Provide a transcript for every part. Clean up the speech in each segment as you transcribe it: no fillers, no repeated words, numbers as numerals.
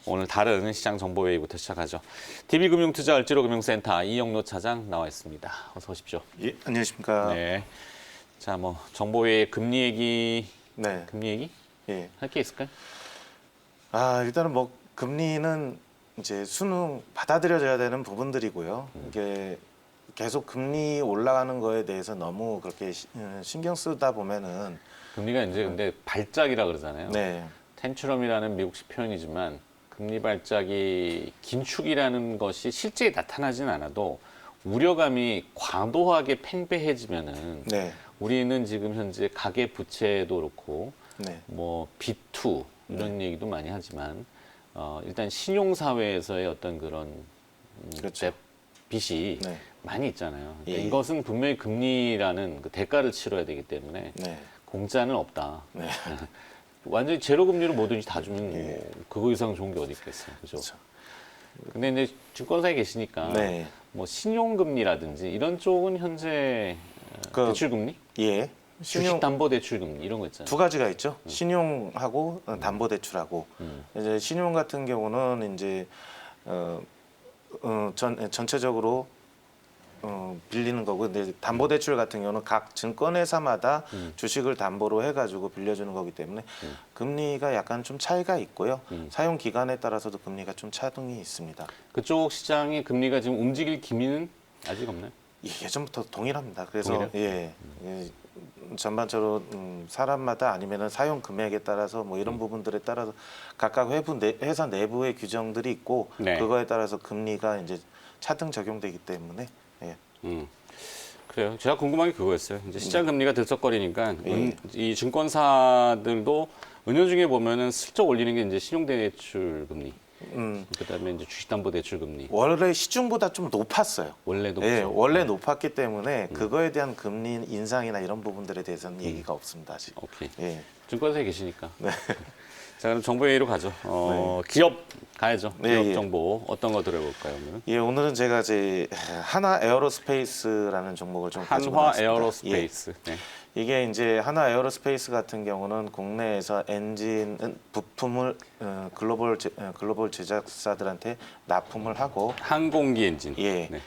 오늘 다른 시장 정보회의부터 시작하죠. DB금융투자 을지로금융센터 이영로 차장 나와 있습니다. 어서 오십시오. 예, 안녕하십니까. 네. 자, 뭐 정보회의 금리 얘기, 네. 금리 얘기 예. 할 게 있을까요? 일단은 뭐 금리는 이제 수능 받아들여져야 되는 부분들이고요. 이게 계속 금리 올라가는 거에 대해서 너무 그렇게 신경 쓰다 보면은 금리가 이제 근데 발작이라 그러잖아요. 네. 텐츄럼이라는 미국식 표현이지만 금리 발작이 긴축이라는 것이 실제 나타나진 않아도 우려감이 과도하게 팽배해지면은 네. 우리는 지금 현재 가계 부채도 그렇고 네. 뭐 B2 이런 얘기도 많이 하지만 일단 신용 사회에서의 어떤 그런 그렇죠. 빚이 네. 많이 있잖아요. 그러니까 예. 이것은 분명히 금리라는 그 대가를 치러야 되기 때문에 네. 공짜는 없다. 네. 완전히 제로 금리로 뭐든지 다 주면 예. 뭐 그거 이상 좋은 게 어디 있겠어요, 그죠? 그렇죠. 근데 이제 증권사에 계시니까 네. 뭐 신용금리라든지 이런 쪽은 현재 그- 대출금리, 예. 신용 주식담보대출금리 이런 거 있잖아요. 두 가지가 있죠. 신용하고 담보대출하고. 이제 신용 같은 경우는 이제 전체적으로 빌리는 거고, 근데 담보대출 같은 경우는 각 증권회사마다 주식을 담보로 해가지고 빌려주는 거기 때문에 금리가 약간 좀 차이가 있고요. 사용 기간에 따라서도 금리가 좀 차등이 있습니다. 그쪽 시장이 금리가 지금 움직일 기미는 아직 없나요? 예전부터 동일합니다. 그래서 동일해요? 예, 전반적으로 사람마다 아니면은 사용 금액에 따라서 뭐 이런 부분들에 따라서 각각 회사 내부의 규정들이 있고 네. 그거에 따라서 금리가 이제 차등 적용되기 때문에 예. 그래요. 제가 궁금한 게 그거였어요. 이제 시장 금리가 들썩거리니까 예. 이 증권사들도 은연중에 보면은 슬쩍 올리는 게 이제 신용대출 금리, 그다음에 이제 주식담보대출 금리. 원래 시중보다 좀 높았어요. 원래도 예, 그렇죠. 원래 높았기 때문에 그거에 대한 금리 인상이나 이런 부분들에 대해서는 얘기가 없습니다 아직. 오케이. 예. 증권사에 계시니까. 자, 그럼 정보회의로 가죠. 기업 가야죠. 네, 기업 예. 정보 어떤 거 들어볼까요, 오늘은? 예, 오늘은 제가 이제 하나 에어로스페이스라는 종목을 좀 가지고 한화 나왔습니다. 예. 에어로스페이스. 네. 이게 이제 하나 에어로스페이스 같은 경우는 국내에서 엔진 부품을 글로벌 제작사들한테 납품을 하고 항공기 엔진. 예, 네.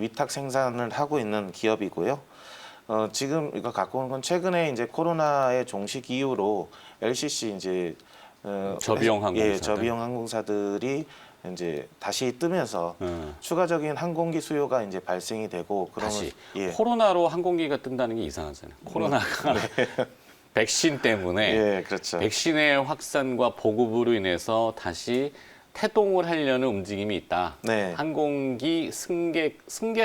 위탁 생산을 하고 있는 기업이고요. 지금 이거 갖고 온 건 최근에 이제 코로나의 종식 이후로 LCC 이제 저비용 항공사들. 예, 저비용 항공사들이 이제 다시 뜨면서 추가적인 항공기 수요가 이제 발생이 되고 그러면 다시 예. 코로나로 항공기가 뜬다는 게 이상하잖아요. 코로나가 백신 때문에 예, 그렇죠. 백신의 확산과 보급으로 인해서 다시 태동을 하려는 움직임이 있다. 네. 항공기 승객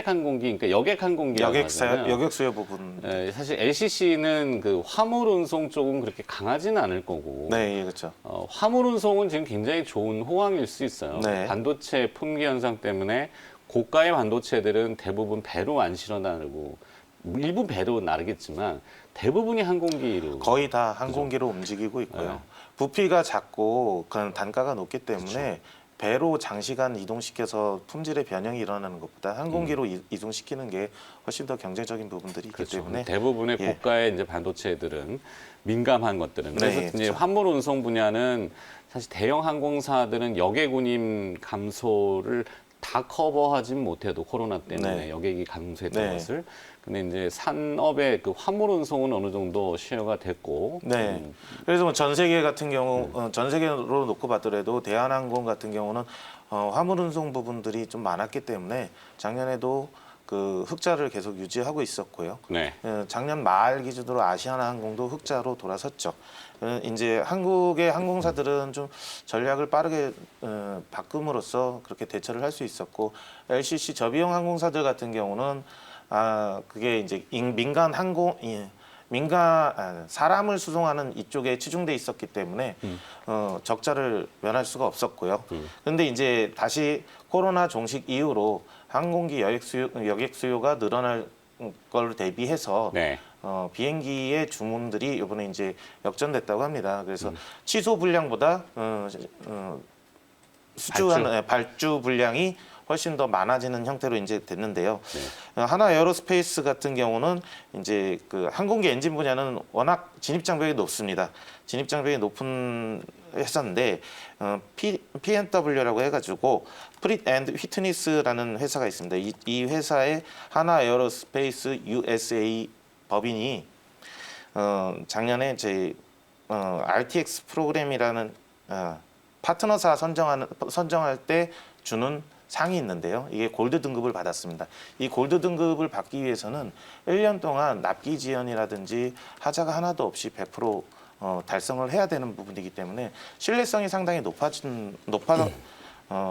항공기, 그러니까 여객 항공기라고 하잖아요. 여객 수요 부분. 사실 LCC는 그 화물 운송 쪽은 그렇게 강하지는 않을 거고. 네, 예, 그렇죠. 화물 운송은 지금 굉장히 좋은 호황일 수 있어요. 네. 반도체 품귀 현상 때문에 고가의 반도체들은 대부분 배로 안 실어 나르고 일부 배로 나르겠지만 대부분이 항공기로 거의 다 항공기로 움직이고 있고요. 네. 부피가 작고 그 단가가 높기 때문에 그렇죠. 배로 장시간 이동시켜서 품질의 변형이 일어나는 것보다 항공기로 이동시키는 게 훨씬 더 경제적인 부분들이 있기 그렇죠. 때문에 대부분의 예. 고가의 이제 반도체들은 민감한 것들은 그래서 네, 이제 그렇죠. 화물 운송 분야는 사실 대형 항공사들은 여객 운임 감소를 다 커버하진 못해도 코로나 때문에 네. 여객이 감소했던 네. 것을 근데 이제 산업의 그 화물 운송은 어느 정도 쉐어가 됐고 네. 그래서 뭐 전 세계 같은 경우 전 세계로 놓고 봤더라도 대한항공 같은 경우는 화물 운송 부분들이 좀 많았기 때문에 작년에도 그 흑자를 계속 유지하고 있었고요. 네. 작년 말 기준으로 아시아나항공도 흑자로 돌아섰죠. 이제 한국의 항공사들은 좀 전략을 빠르게 바꿈으로써 그렇게 대처를 할 수 있었고 LCC 저비용 항공사들 같은 경우는 그게 이제 사람을 수송하는 이쪽에 치중돼 있었기 때문에 적자를 면할 수가 없었고요. 그런데 이제 다시 코로나 종식 이후로 항공기 여객 수요가 늘어날 걸 대비해서 네. 비행기의 주문들이 이번에 이제 역전됐다고 합니다. 그래서 취소 분량보다 발주 분량이 훨씬 더 많아지는 형태로 이제 됐는데요. 네. 하나 에어로스페이스 같은 경우는 이제 그 항공기 엔진 분야는 워낙 진입 장벽이 높습니다. 진입 장벽이 높은 회사인데 P&W라고 해가지고 프릿 앤드 휘트니스라는 회사가 있습니다. 이 회사의 하나 에어로스페이스 USA 법인이 작년에 저희 RTX 프로그램이라는 파트너사 선정할 때 주는 상이 있는데요. 이게 골드 등급을 받았습니다. 이 골드 등급을 받기 위해서는 1년 동안 납기 지연이라든지 하자가 하나도 없이 100% 달성을 해야 되는 부분이기 때문에 신뢰성이 상당히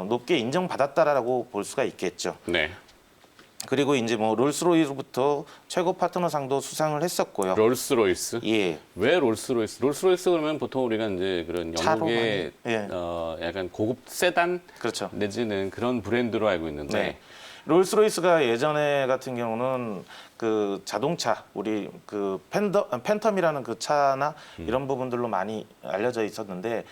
높게 인정받았다라고 볼 수가 있겠죠. 네. 그리고 이제 뭐 롤스로이스부터 최고 파트너상도 수상을 했었고요. 롤스로이스? 예. 왜 롤스로이스? 롤스로이스 그러면 보통 우리가 이제 그런 차로 영국의 많이, 예. 약간 고급 세단 그렇죠. 내지는 그런 브랜드로 알고 있는데 네. 롤스로이스가 예전에 같은 경우는 그 자동차 우리 그 팬텀이라는 그 차나 이런 부분들로 많이 알려져 있었는데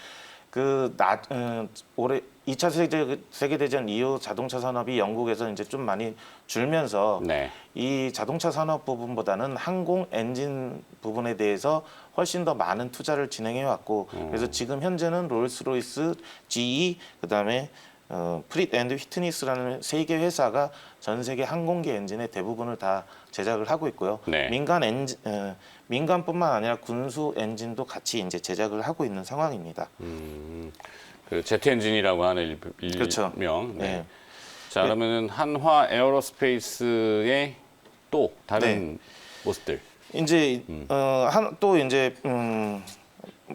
올해 2차 세계대전 이후 자동차 산업이 영국에서 이제 좀 많이 줄면서 네. 이 자동차 산업 부분보다는 항공 엔진 부분에 대해서 훨씬 더 많은 투자를 진행해 왔고 그래서 지금 현재는 롤스로이스, GE 그다음에 프릿 앤드 휘트니스라는 세 개 회사가 전 세계 항공기 엔진의 대부분을 다 제작을 하고 있고요. 네. 민간뿐만 아니라 군수 엔진도 같이 이제 제작을 하고 있는 상황입니다. 그 제트 엔진이라고 하는 그렇죠. 일명. 네. 네. 자, 그러면은 한화 에어로스페이스의 또 다른 네. 모습들. 이제 또 이제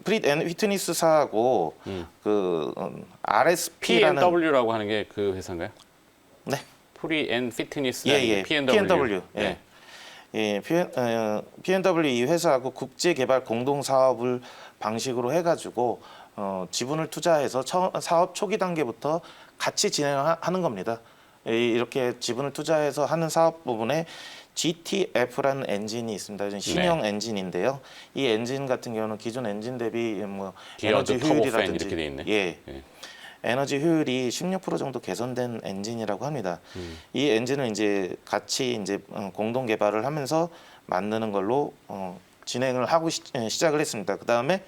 프릿 앤 휘트니스사하고 그 RSP라는 P&W라고 하는 게 그 회사인가요? 네. 프리 앤 피트니스 예. P&W. 네. 예. P&W 이 회사하고 국제 개발 공동 사업을 방식으로 해 가지고 지분을 투자해서 사업 초기 단계부터 같이 진행하는 겁니다. 이렇게 지분을 투자해서 하는 사업 부분에 GTF라는 엔진이 있습니다. 신형 엔진인데요. 이 엔진 같은 경우는 기존 엔진 대비 뭐 에너지 효율이라든지 이렇게 돼 있네. 예. 에너지 효율이 16% 정도 개선된 엔진이라고 합니다. 이 엔진을 이제 같이 이제 공동 개발을 하면서 만드는 걸로 진행을 하고 시작을 했습니다. 그다음에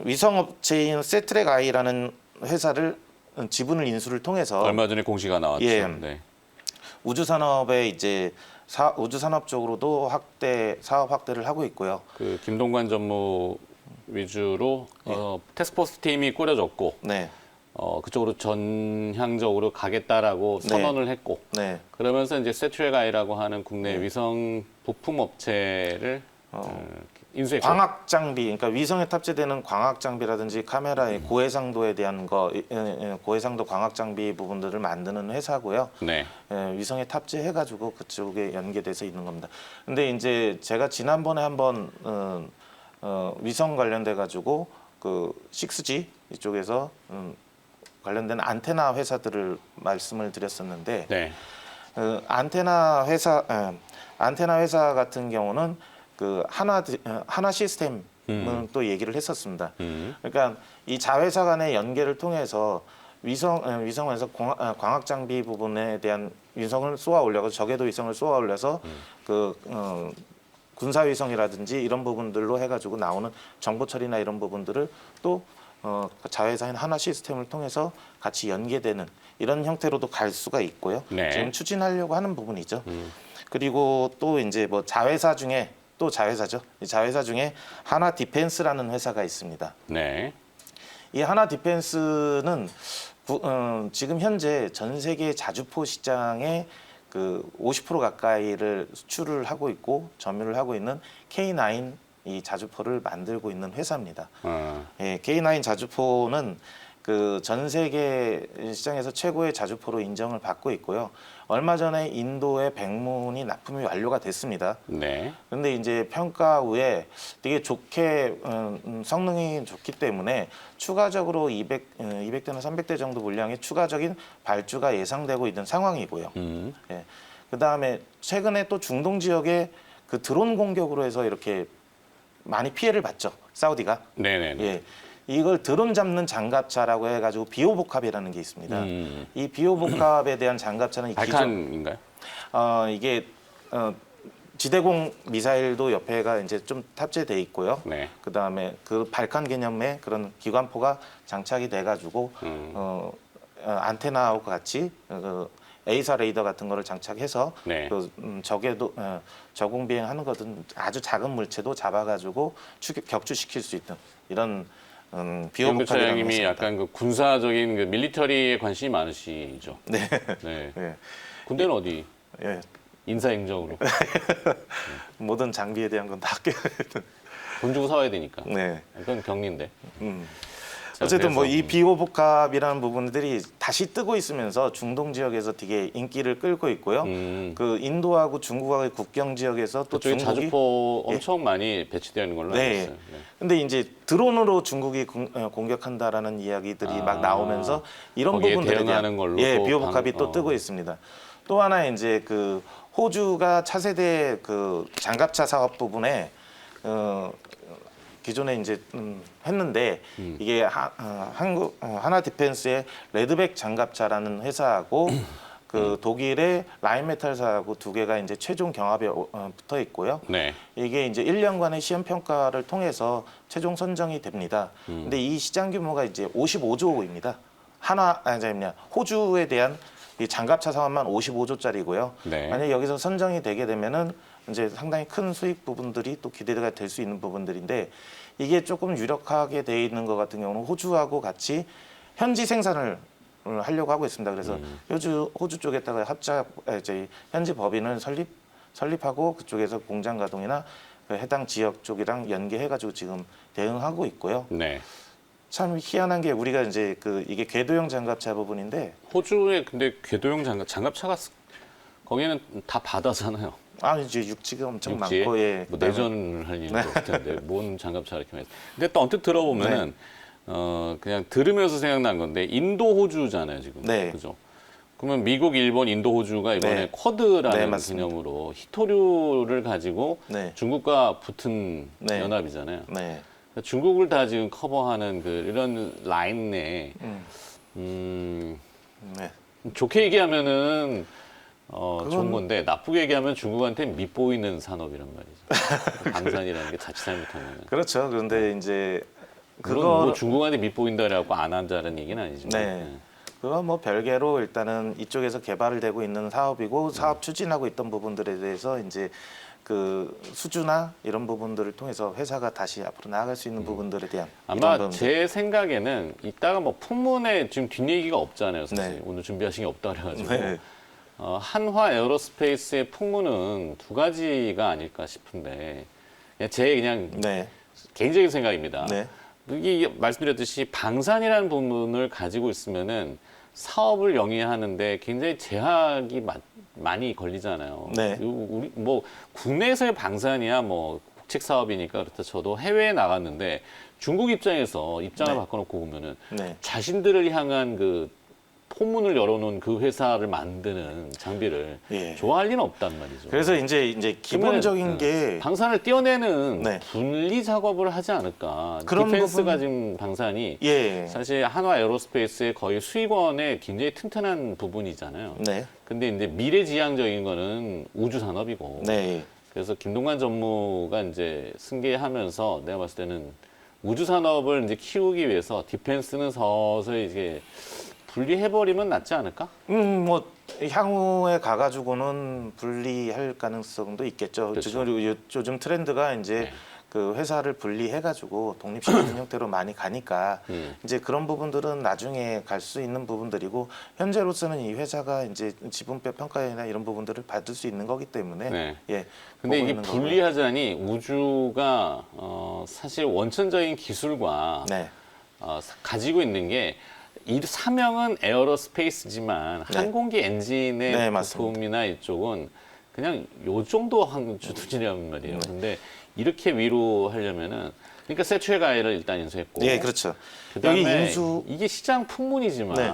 위성업체인 세트랙 아이라는 회사를 지분을 인수를 통해서 얼마 전에 공시가 나왔죠. 예. 네. 우주 산업에 이제 우주 산업 쪽으로도 사업 확대를 하고 있고요. 그 김동관 전무 위주로 테스크포스 팀이 꾸려졌고 네. 그쪽으로 전향적으로 가겠다라고 선언을 했고 네. 그러면서 이제 세트랙 아이라고 하는 국내 위성 부품 업체를 인수했고 광학 장비, 그러니까 위성에 탑재되는 광학 장비라든지 카메라의 고해상도에 대한 고해상도 광학 장비 부분들을 만드는 회사고요. 네. 위성에 탑재해가지고 그쪽에 연계돼서 있는 겁니다. 근데 이제 제가 지난번에 한번 위성 관련돼 가지고 그 6G 이쪽에서 관련된 안테나 회사들을 말씀을 드렸었는데 네. 안테나 회사 같은 경우는 그 하나 시스템을 또 얘기를 했었습니다. 그러니까 이 자회사 간의 연계를 통해서 위성에서 광학 장비 부분에 대한 위성을 쏘아 올려서 저궤도 위성을 쏘아 올려서 군사 위성이라든지 이런 부분들로 해가지고 나오는 정보 처리나 이런 부분들을 또 자회사인 하나 시스템을 통해서 같이 연계되는 이런 형태로도 갈 수가 있고요. 네. 지금 추진하려고 하는 부분이죠. 그리고 또 이제 뭐 자회사 중에 또 자회사죠. 이 자회사 중에 하나 디펜스라는 회사가 있습니다. 네. 이 하나 디펜스는 지금 현재 전 세계 자주포 시장의 그 50% 가까이를 수출을 하고 있고 점유를 하고 있는 K9 이 자주포를 만들고 있는 회사입니다. 예, K9 자주포는 그 전 세계 시장에서 최고의 자주포로 인정을 받고 있고요. 얼마 전에 인도의 백문이 납품이 완료가 됐습니다. 네. 그런데 이제 평가 후에 되게 좋게 성능이 좋기 때문에 추가적으로 200대나 300대 정도 물량의 추가적인 발주가 예상되고 있는 상황이고요. 예. 그다음에 최근에 또 중동 지역에 그 드론 공격으로 해서 이렇게 많이 피해를 봤죠. 사우디가. 네네. 예. 이걸 드론 잡는 장갑차라고 해가지고 비오복합이라는 게 있습니다. 이 비오복합에 대한 장갑차는 이 발칸인가요? 이게 지대공 미사일도 옆에가 이제 좀 탑재돼 있고요. 네. 그 다음에 그 발칸 개념의 그런 기관포가 장착이 돼가지고 안테나하고 같이 그 A사 레이더 같은 거를 장착해서 네. 그 적에도 저공 비행하는 거든 아주 작은 물체도 잡아가지고 격추시킬 수 있는 이런 이영규 비오복합이라는 차장님이 것입니다. 약간 그 군사적인 그 밀리터리에 관심이 많으시죠. 네. 네. 예. 군대는 어디? 예. 인사행정으로. 모든 장비에 대한 건 다 껴야 되는. 돈 주고 사와야 되니까. 네. 그건 격리인데. 자, 어쨌든 뭐 그래서, 이 비오복합이라는 부분들이 다시 뜨고 있으면서 중동 지역에서 되게 인기를 끌고 있고요. 그 인도하고 중국하고의 국경 지역에서 또 그쪽에 중국이 자주포 엄청 많이 배치되어 있는 걸로 알고 네. 있어요. 네. 근데 이제 드론으로 중국이 공격한다라는 이야기들이 막 나오면서 이런 거기에 부분들에 대응하는 대한 걸로 예, 또 비오복합이 또 뜨고 있습니다. 또 하나 이제 그 호주가 차세대 그 장갑차 사업 부분에 기존에 이제 했는데 이게 한국 하나 디펜스의 레드백 장갑차라는 회사하고 그 독일의 라인메탈사하고 두 개가 이제 최종 경합에 붙어 있고요. 네. 이게 이제 1년간의 시험 평가를 통해서 최종 선정이 됩니다. 근데 이 시장 규모가 이제 55조입니다. 호주에 대한 이 장갑차 사업만 55조짜리고요. 네. 만약 여기서 선정이 되게 되면은 이제 상당히 큰 수익 부분들이 또 기대가 될 수 있는 부분들인데 이게 조금 유력하게 돼 있는 것 같은 경우는 호주하고 같이 현지 생산을 하려고 하고 있습니다. 그래서 호주 쪽에다가 이제 현지 법인을 설립하고 그쪽에서 공장 가동이나 그 해당 지역 쪽이랑 연계해가지고 지금 대응하고 있고요. 네. 참 희한한 게 우리가 이제 이게 궤도형 장갑차 부분인데 호주에 근데 궤도형 장갑차가 거기는 다 바다잖아요. 이제 육지가 엄청 육지에 많고 예. 뭐 내전을 할 일도 없을 텐데 뭔 장갑차 이렇게 많이. 근데 또 언뜻 들어보면은 그냥 들으면서 생각난 건데 인도 호주잖아요 지금. 네. 그죠? 그러면 미국, 일본, 인도, 호주가 이번에 네. 쿼드라는 네, 맞습니다. 개념으로 히토류를 가지고 네. 중국과 붙은 네. 연합이잖아요. 네. 중국을 다 지금 커버하는 이런 라인 내에 네. 좋게 얘기하면은 좋은 건데 나쁘게 얘기하면 중국한테 밑보이는 산업이란 말이죠. 방산이라는 게 자칫 잘못하면. 그렇죠. 그런데 이제 물론 뭐 중국한테 밑보인다라고 안 한다는 얘기는 아니지만. 네. 그건 뭐 별개로 일단은 이쪽에서 개발을 되고 있는 사업이고 사업 추진하고 있던 부분들에 대해서 이제 그 수주나 이런 부분들을 통해서 회사가 다시 앞으로 나아갈 수 있는 부분들에 대한 아마 이런 제 생각에는 이따가 뭐 풍문에 지금 뒷얘기가 없잖아요. 사실 네. 오늘 준비하신 게 없다 그래가지고 네. 한화 에어로스페이스의 풍문은 두 가지가 아닐까 싶은데 그냥 네. 개인적인 생각입니다. 네. 이게 말씀드렸듯이 방산이라는 부분을 가지고 있으면은 사업을 영위하는데 굉장히 제약이 많이 걸리잖아요. 네. 우리 뭐 국내에서의 방산이야 뭐 국책 사업이니까 그렇다 쳐도 해외에 나갔는데 중국 입장에서 입장을 네. 바꿔놓고 보면은 네. 자신들을 향한 그 포문을 열어놓은 그 회사를 만드는 장비를 예. 좋아할 리는 없단 말이죠. 그래서 이제 기본적인 그러면은, 게 방산을 떼어내는 네. 분리 작업을 하지 않을까. 그런 디펜스가 부분- 지금 방산이 예. 사실 한화 에어로스페이스의 거의 수익원의 굉장히 튼튼한 부분이잖아요. 네. 근데 이제 미래지향적인 거는 우주 산업이고. 네. 그래서 김동관 전무가 이제 승계하면서 내가 봤을 때는 우주 산업을 이제 키우기 위해서 디펜스는 서서히 이제 분리해버리면 낫지 않을까? 뭐 향후에 가가지고는 분리할 가능성도 있겠죠. 그렇죠. 지금 요즘 트렌드가 이제 네. 그 회사를 분리해가지고 독립시키는 형태로 많이 가니까 이제 그런 부분들은 나중에 갈 수 있는 부분들이고 현재로서는 이 회사가 이제 지분배 평가나 이런 부분들을 받을 수 있는 거기 때문에 네. 예. 근데 보고 이게 있는 거고요. 분리하자니 우주가 사실 원천적인 기술과 네. 가지고 있는 게 이 사명은 에어로스페이스지만 네. 항공기 엔진의 네, 맞습니다. 부품이나 이쪽은 그냥 요 정도 수준이란 말이에요. 근데 이렇게 위로 하려면은 그러니까 세추에가이를 일단 인수했고 예, 그렇죠. 그다음에 여기 인수 이게 시장 풍문이지만 네.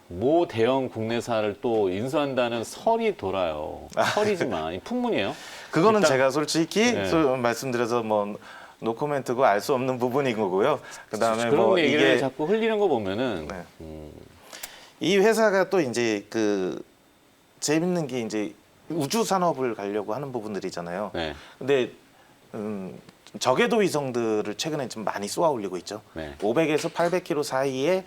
모 대형 국내사를 또 인수한다는 설이 돌아요. 설이지만 이 풍문이에요. 그거는 일단- 제가 솔직히 네. 말씀드려서 뭐 노코멘트고 알 수 없는 부분인 거고요. 그다음에 그런 뭐 얘기를 이게 자꾸 흘리는 거 보면은 네. 이 회사가 또 이제 그 재밌는 게 이제 우주 산업을 가려고 하는 부분들이잖아요. 네. 근데 저궤도 위성들을 최근에 좀 많이 쏘아 올리고 있죠. 네. 500에서 800km 사이에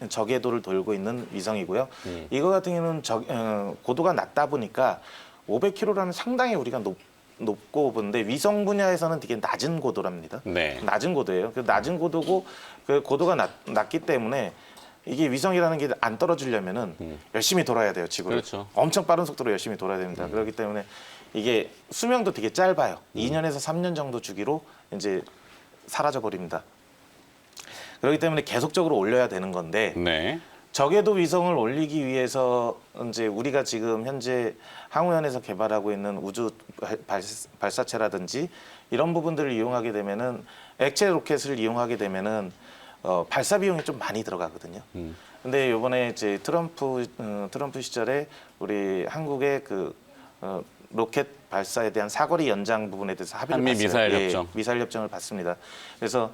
저궤도를 돌고 있는 위성이고요. 이거 같은 경우는 고도가 낮다 보니까 500km라면 상당히 우리가 높고 보는데 위성 분야에서는 되게 낮은 고도랍니다. 네. 낮은 고도예요. 그 낮은 고도고 그 고도가 낮기 때문에 이게 위성이라는 게 안 떨어지려면은 열심히 돌아야 돼요, 지구를. 그렇죠. 엄청 빠른 속도로 열심히 돌아야 됩니다. 그렇기 때문에 이게 수명도 되게 짧아요. 2년에서 3년 정도 주기로 이제 사라져 버립니다. 그렇기 때문에 계속적으로 올려야 되는 건데 네. 저궤도 위성을 올리기 위해서 이제 우리가 지금 현재 항우연에서 개발하고 있는 우주 발사체라든지 이런 부분들을 이용하게 되면은 액체 로켓을 이용하게 되면은 발사 비용이 좀 많이 들어가거든요. 근데 이번에 이제 트럼프 시절에 우리 한국의 로켓 발사에 대한 사거리 연장 부분에 대해서 합의를 한미 봤어요. 미사일 예, 협정. 미사일 협정을 받습니다. 그래서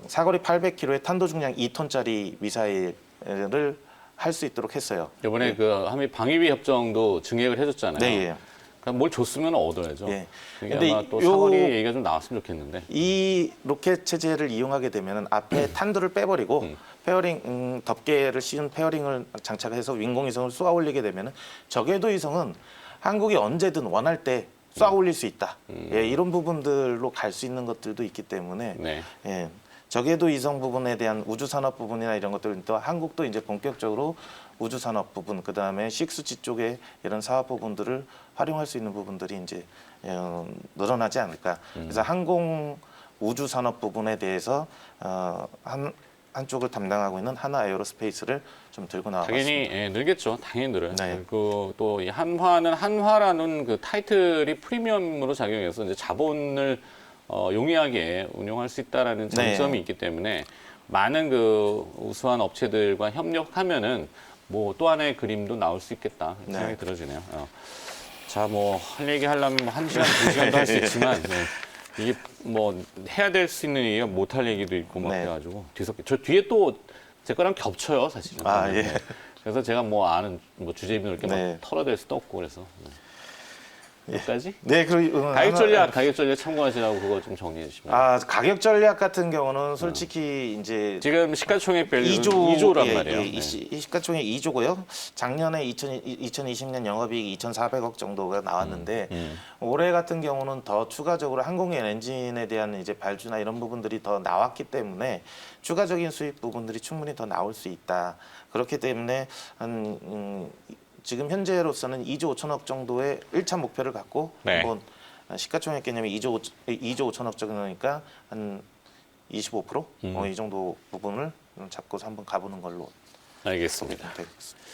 사거리 800km의 탄도 중량 2톤짜리 미사일을 할 수 있도록 했어요. 이번에 그 한미 방위비 협정도 증액을 해줬잖아요. 네, 예. 그러니까 뭘 줬으면 얻어야죠. 예. 이게 근데 아마 또 요- 사거리 얘기가 좀 나왔으면 좋겠는데. 이 로켓 체제를 이용하게 되면은 앞에 탄두를 빼버리고 페어링 덮개를 씌운 페어링을 장착해서 인공위성을 쏘아 올리게 되면은 저궤도 위성은 한국이 언제든 원할 때 쏘아 올릴 수 있다. 예, 이런 부분들로 갈 수 있는 것들도 있기 때문에 네. 예, 저궤도 위성 부분에 대한 우주 산업 부분이나 이런 것들은 또 한국도 이제 본격적으로 우주 산업 부분, 그 다음에 6G 쪽에 이런 사업 부분들을 활용할 수 있는 부분들이 이제 늘어나지 않을까. 그래서 항공 우주 산업 부분에 대해서 한쪽을 담당하고 있는 하나 에어로스페이스를 좀 들고 나와봤습니다. 당연히 예, 늘겠죠. 당연히 늘어요. 네. 그리고 또 이 한화는 한화라는 그 타이틀이 프리미엄으로 작용해서 이제 자본을 용이하게 운용할 수 있다라는 장점이 네. 있기 때문에 많은 그 우수한 업체들과 협력하면은 뭐 또 하나의 그림도 나올 수 있겠다 네. 생각이 들어지네요. 자, 뭐 할 얘기 하려면 뭐 1시간, 2시간도 할 수 있지만 네. 이게 뭐 해야 될 수 있는 얘기가 못할 얘기도 있고 막 네. 해가지고 뒤섞여. 저 뒤에 또 제 거랑 겹쳐요, 사실은. 아, 예. 네. 그래서 제가 뭐 아는 뭐 주제비를 이렇게 네. 막 털어댈 수도 없고 그래서. 여기까지? 네, 그리고 가격 전략 참고하시라고 그거 좀 정리해 주시면. 가격 전략 같은 경우는 솔직히 이제 지금 시가총액 밸류 2조 2조란 말이에요. 이 시가총액 2조고요. 작년에 2020년 영업이익 2,400억 정도가 나왔는데 올해 같은 경우는 더 추가적으로 항공의 엔진에 대한 이제 발주나 이런 부분들이 더 나왔기 때문에 추가적인 수익 부분들이 충분히 더 나올 수 있다. 그렇기 때문에 지금 현재로서는 2조 5천억 정도의 1차 목표를 갖고 네. 한번 시가총액 개념이 2조 5천억 정도니까 한 25%? 이 정도 부분을 잡고서 한번 가보는 걸로 알겠습니다. 되겠습니다.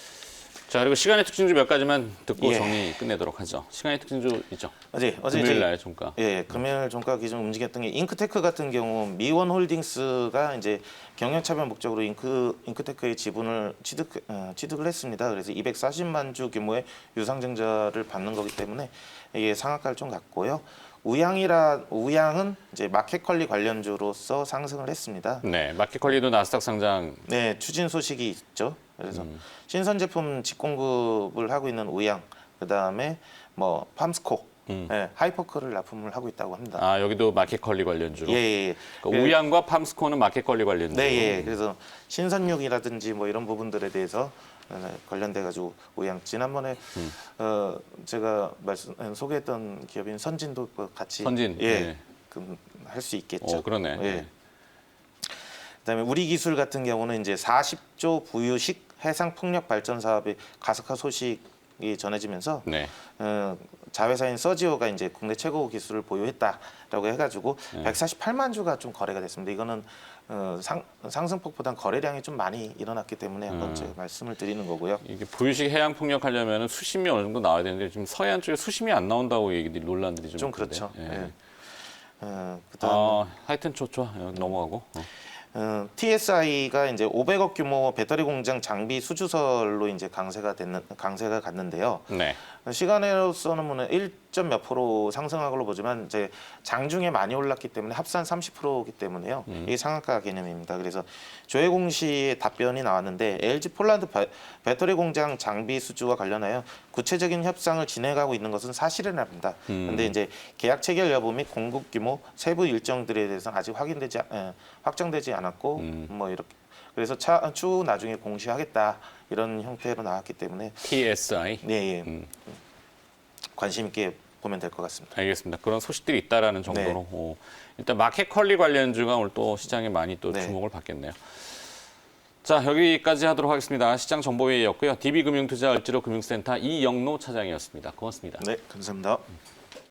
자, 그리고 시간의 특징주 몇 가지만 듣고 예. 정리 끝내도록 하죠. 시간의 특징주 있죠. 어제 금요일 이제 날 종가. 금요일 종가 기준 움직였던 게 잉크테크 같은 경우 미원홀딩스가 이제 경영차별 목적으로 잉크테크의 지분을 취득을 했습니다. 그래서 240만 주 규모의 유상증자를 받는 거기 때문에 이게 상한가를 좀 갔고요. 우양은 이제 마켓컬리 관련주로서 상승을 했습니다. 네, 마켓컬리도 나스닥 상장. 네, 추진 소식이 있죠. 그래서 신선 제품 직공급을 하고 있는 우양, 그 다음에 뭐 팜스코, 하이퍼크를 납품을 하고 있다고 합니다. 아, 여기도 마켓컬리 관련주로. 예. 그러니까 우양과 팜스코는 마켓컬리 관련주. 네, 예. 그래서 신선육이라든지 뭐 이런 부분들에 대해서 관련돼 가지고 우양 지난번에 제가 소개했던 기업인 선진도 같이 선진. 네. 할 수 있겠죠. 그러네. 예. 네. 그다음에 우리 기술 같은 경우는 이제 40조 부유식 해상 풍력 발전 사업의 가속화 소식이 전해지면서 네. 자회사인 서지오가 이제 국내 최고 기술을 보유했다라고 해가지고 148만 주가 좀 거래가 됐습니다. 이거는 상승폭보단 거래량이 좀 많이 일어났기 때문에 한번 제가 말씀을 드리는 거고요. 이게 부유식 해양 풍력 하려면 수심이 어느 정도 나와야 되는데 지금 서해안 쪽에 수심이 안 나온다고 얘기들이 논란들이 좀 좀 있던데. 그렇죠. 예. 그다음 하여튼 좋죠. 넘어가고. TSI가 이제 500억 규모 배터리 공장 장비 수주설로 이제 강세가 갔는데요. 네. 시간으로서는 10점 몇 프로 상승한 걸로 보지만 이제 장중에 많이 올랐기 때문에 합산 30%이기 때문에요. 이게 상한가 개념입니다. 그래서 조혜공 씨의 답변이 나왔는데 LG 폴란드 배터리 공장 장비 수주와 관련하여 구체적인 협상을 진행하고 있는 것은 사실이랍니다. 그런데 이제 계약 체결 여부 및 공급 규모, 세부 일정들에 대해서는 아직 확정되지 않았고 뭐 이렇게 그래서 추후 나중에 공시하겠다 이런 형태로 나왔기 때문에 TSI. 네, 예. 관심 있게 보면 될 것 같습니다. 알겠습니다. 그런 소식들이 있다라는 정도로 일단 마켓 컬리 관련주가 오늘 또 시장에 많이 또 네. 주목을 받겠네요. 자, 여기까지 하도록 하겠습니다. 시장 정보회의였고요. DB금융투자 을지로 금융센터 이영로 차장이었습니다. 고맙습니다. 네, 감사합니다.